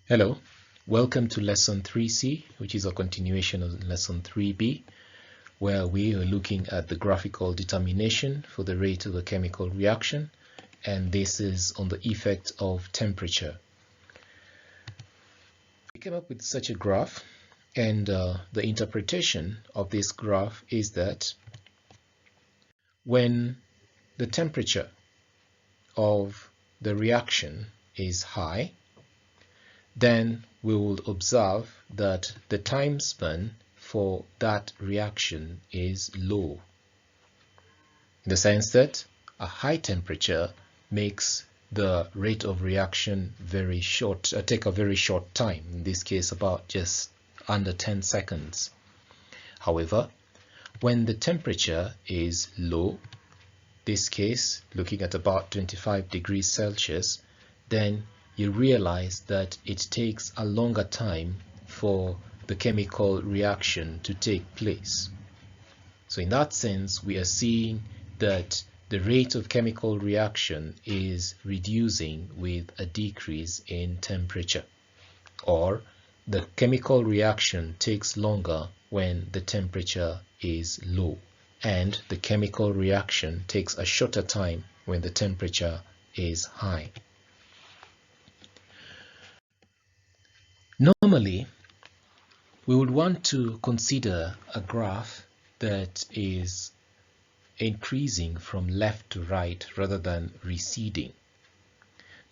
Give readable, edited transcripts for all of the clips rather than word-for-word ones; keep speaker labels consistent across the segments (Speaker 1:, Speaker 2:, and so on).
Speaker 1: Hello, welcome to lesson 3C, which is a continuation of lesson 3B, where we are looking at the graphical determination for the rate of a chemical reaction, and this is on the effect of temperature. We came up with such a graph, and the interpretation of this graph is that when the temperature of the reaction is high, then we will observe that the time span for that reaction is low, in the sense that a high temperature makes the rate of reaction very short, take a very short time, in this case about just under 10 seconds. However, when the temperature is low, this case looking at about 25 degrees Celsius, then you realize that it takes a longer time for the chemical reaction to take place. So in that sense, we are seeing that the rate of chemical reaction is reducing with a decrease in temperature, or the chemical reaction takes longer when the temperature is low, and the chemical reaction takes a shorter time when the temperature is high. Normally, we would want to consider a graph that is increasing from left to right rather than receding.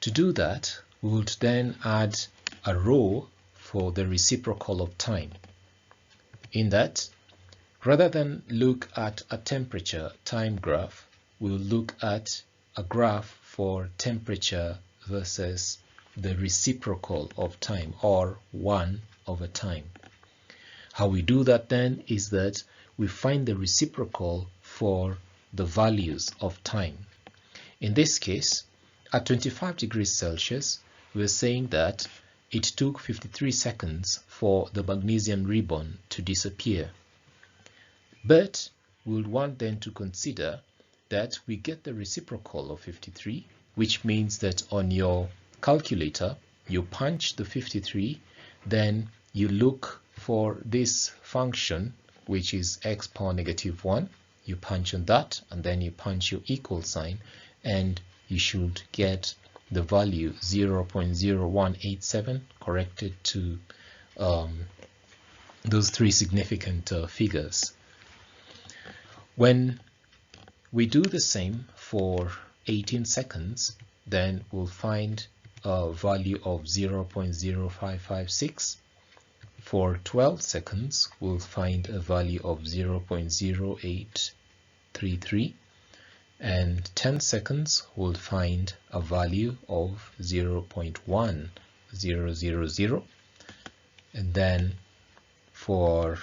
Speaker 1: To do that, we would then add a row for the reciprocal of time. In that, rather than look at a temperature time graph, we'll look at a graph for temperature versus the reciprocal of time, or 1 over time. How we do that then is that we find the reciprocal for the values of time. In this case, at 25 degrees Celsius, we're saying that it took 53 seconds for the magnesium ribbon to disappear. But we would want then to consider that we get the reciprocal of 53, which means that on your calculator, you punch the 53, then you look for this function, which is x power -1. You punch on that, and then you punch your equal sign, and you should get the value 0.0187 corrected to those three significant figures. When we do the same for 18 seconds, then we'll find a value of 0.0556. For 12 seconds, we'll find a value of 0.0833, and 10 seconds, we'll find a value of 0.1000, and then for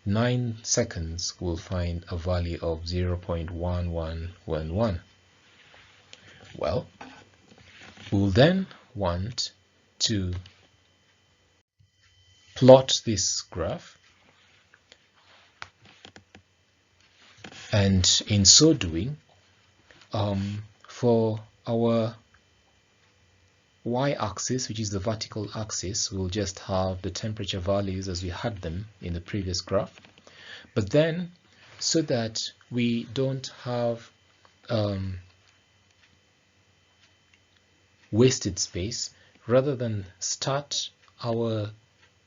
Speaker 1: 9 seconds, we'll find a value of 0.1111. Well, we'll then want to plot this graph, and in so doing, for our y-axis, which is the vertical axis, we'll just have the temperature values as we had them in the previous graph. But then, so that we don't have wasted space, rather than start our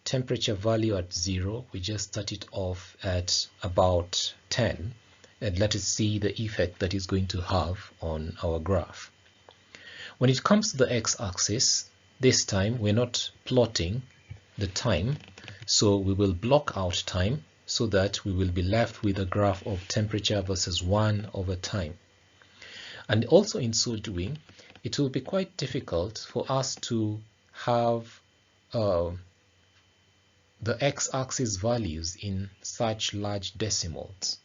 Speaker 1: temperature value at 0, we just start it off at about 10, and let us see the effect that is going to have on our graph. When it comes to the x-axis, this time we're not plotting the time, so we will block out time so that we will be left with a graph of temperature versus 1 over time. And also in so doing, it will be quite difficult for us to have the x-axis values in such large decimals.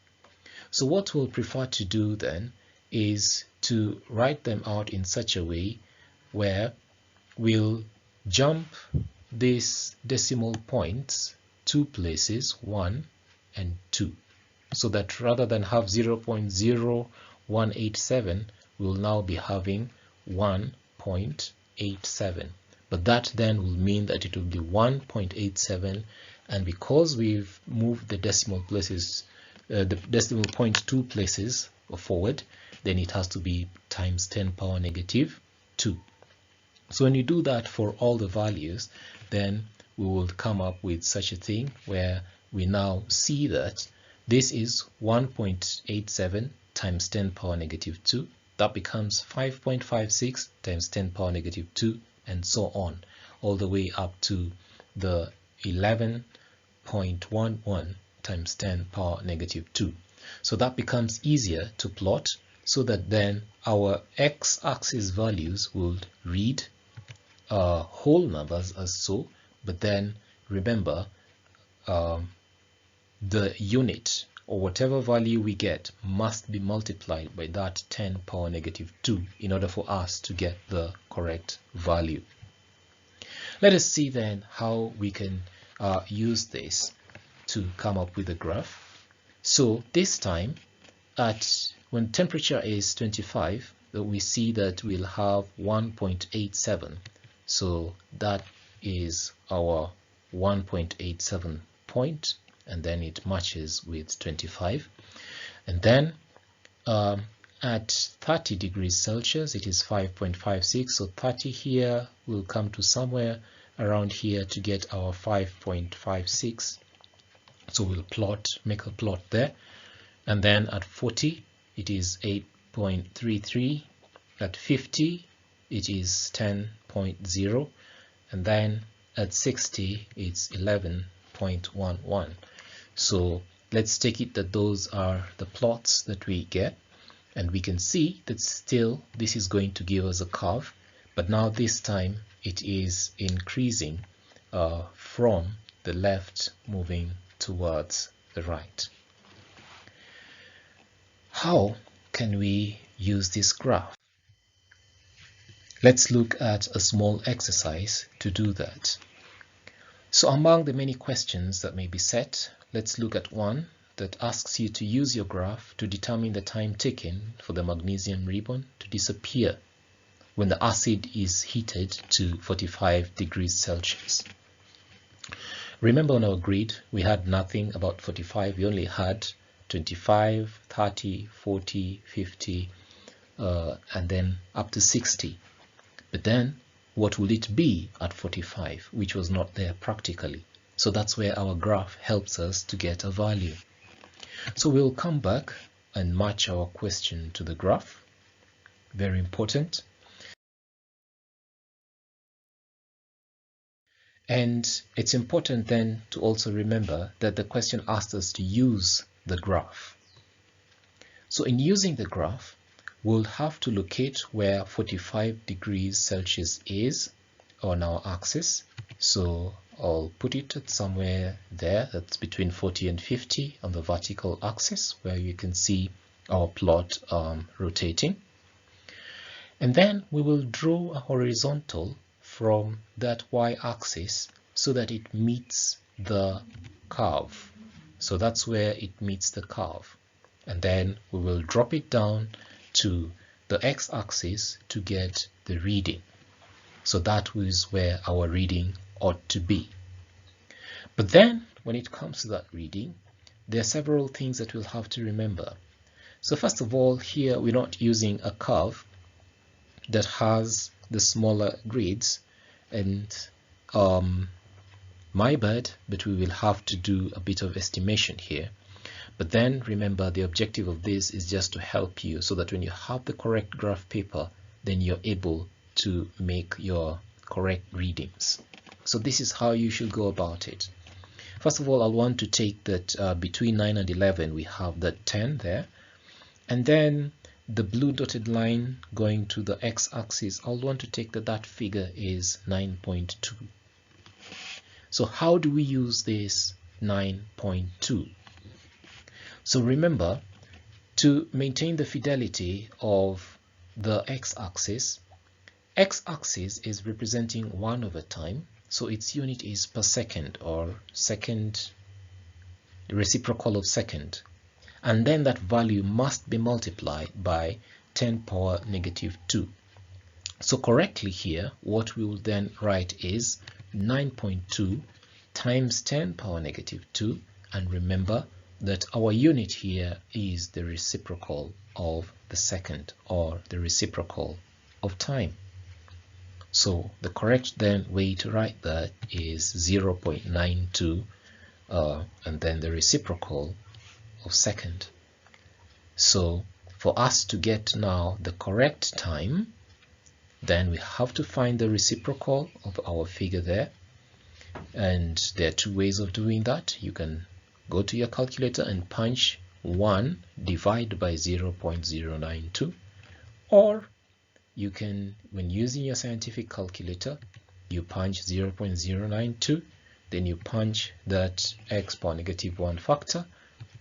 Speaker 1: So what we'll prefer to do then is to write them out in such a way where we'll jump these decimal points 2 places, 1 and 2, so that rather than have 0.0187, we'll now be having 1.87. but that then will mean that it will be 1.87, and because we've moved the decimal places, the decimal point 2 places forward, then it has to be times 10 power negative 2. So when you do that for all the values, then we will come up with such a thing where we now see that this is 1.87 times 10 power negative 2. That becomes 5.56 times 10 power negative 2, and so on, all the way up to the 11.11 times 10 power negative 2. So that becomes easier to plot, so that then our x-axis values will read whole numbers as so, but then remember the unit or whatever value we get must be multiplied by that 10 power negative 2 in order for us to get the correct value. Let us see then how we can use this to come up with a graph. So this time, when temperature is 25, we see that we'll have 1.87. So that is our 1.87 point, and then it matches with 25. And then at 30 degrees Celsius, it is 5.56. So 30 here will come to somewhere around here to get our 5.56. So we'll make a plot there. And then at 40, it is 8.33. At 50, it is 10.0. And then at 60, it's 11.11. So let's take it that those are the plots that we get, and we can see that still this is going to give us a curve, but now this time it is increasing from the left moving towards the right. How can we use this graph? Let's look at a small exercise to do that. So among the many questions that may be set, let's look at one that asks you to use your graph to determine the time taken for the magnesium ribbon to disappear when the acid is heated to 45 degrees Celsius. Remember, on our grid, we had nothing about 45. We only had 25, 30, 40, 50, and then up to 60. But then what will it be at 45, which was not there practically? So that's where our graph helps us to get a value. So we'll come back and match our question to the graph. Very important. And it's important then to also remember that the question asked us to use the graph. So in using the graph, we'll have to locate where 45 degrees Celsius is on our axis. So I'll put it at somewhere there, that's between 40 and 50 on the vertical axis, where you can see our plot rotating. And then we will draw a horizontal from that y-axis so that it meets the curve. So that's where it meets the curve. And then we will drop it down to the x-axis to get the reading. So that is where our reading ought to be. But then when it comes to that reading, there are several things that we'll have to remember. So first of all, here we're not using a curve that has the smaller grids, and my bad, but we will have to do a bit of estimation here. But then remember, the objective of this is just to help you so that when you have the correct graph paper, then you're able to make your correct readings. So this is how you should go about it. First of all, I'll want to take that between 9 and 11 we have that 10 there, and then the blue dotted line going to the x-axis, I'll want to take that figure is 9.2. So how do we use this 9.2? So remember, to maintain the fidelity of the x-axis is representing 1 over time, so its unit is per second, or second, reciprocal of second. And then that value must be multiplied by 10 power negative 2. So correctly here, what we will then write is 9.2 times 10 power negative 2. And remember that our unit here is the reciprocal of the second, or the reciprocal of time. So the correct then way to write that is 0.92 and then the reciprocal of second. So for us to get now the correct time, then we have to find the reciprocal of our figure there. And there are two ways of doing that. You can go to your calculator and punch 1 divided by 0.092, or you can, when using your scientific calculator, you punch 0.092, then you punch that x power negative 1 factor,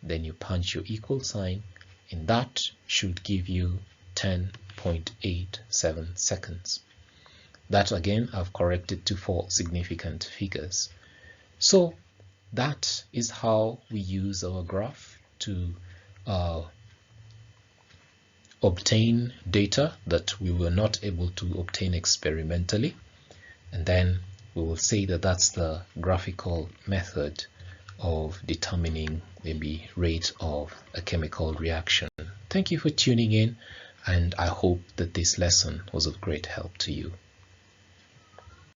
Speaker 1: then you punch your equal sign, and that should give you 10.87 seconds. That again I've corrected to 4 significant figures. So that is how we use our graph to obtain data that we were not able to obtain experimentally, and then we will say that that's the graphical method of determining maybe rate of a chemical reaction. Thank you for tuning in, and I hope that this lesson was of great help to you.